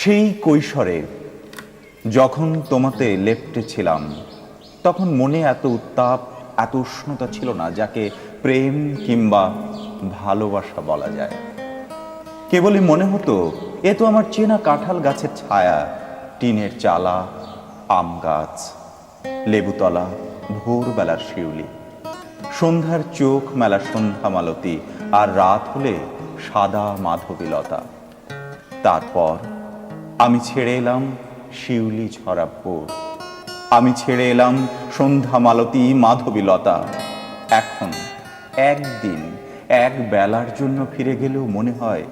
সেই কৈশোরে যখন তোমাতে লেপ্টে ছিলাম, তখন মনে এত উত্তাপ, এত উষ্ণতা ছিল না যাকে প্রেম কিংবা ভালোবাসা বলা যায়। কেবলই মনে হতো এ তো আমার চেনা কাঁঠাল গাছের ছায়া, টিনের চালা, আম গাছ, লেবুতলা, ভোরবেলার শিউলি, সন্ধ্যার চোখ মেলা সন্ধ্যা মালতী, আর রাত হলে সাদা মাধবীলতা। তারপর আমি ছেড়ে এলাম শিউলি ঝরা ভোর, আমি ছেড়ে এলাম সন্ধ্যা মালতী মাধবীলতা। এখন একদিন এক বেলার জন্য ফিরে গেলেও মনে হয়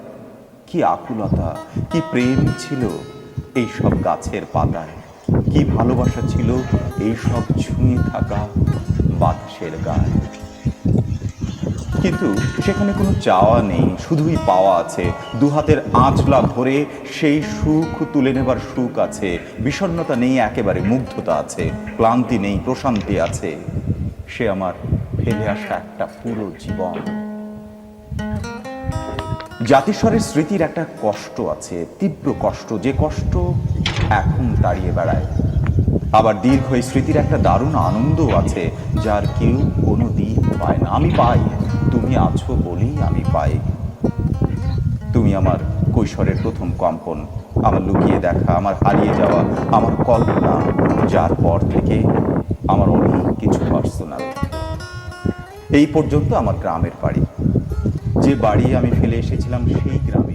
কি আকুলতা, কি প্রেম ছিল এই সব গাছের পাতায়, কি ভালোবাসা ছিল এই সব ছুঁয়ে থাকা বাতাসের গায়ে। কিন্তু সেখানে কোনো চাওয়া নেই, শুধুই পাওয়া আছে। দুহাতের আঁচলা ধরে সেই সুখ তুলে নেবার সুখ আছে। বিষণ্ণতা নেই, একেবারে মুগ্ধতা আছে। ক্লান্তি নেই, প্রশান্তি আছে। সে আমার ফেলে আসা একটা পুরো জীবন। জাতিস্বরের স্মৃতির একটা কষ্ট আছে, তীব্র কষ্ট, যে কষ্ট এখন তাড়িয়ে বেড়ায়। আবার দীর্ঘ এই স্মৃতির একটা দারুণ আনন্দ আছে, যার কেউ কোনো দিন পায় না। আমি পাই, তুমি আছো বলেই আমি পাই। তুমি আমার কৈশোরের প্রথম কম্পন, আমার লুকিয়ে দেখা, আমার হারিয়ে যাওয়া, আমার কল্পনা, যার পর থেকে আমার অনেক কিছু পার্সোনাল। এই পর্যন্ত আমার গ্রামের বাড়ি, যে বাড়ি আমি ফেলে এসেছিলাম সেই গ্রামে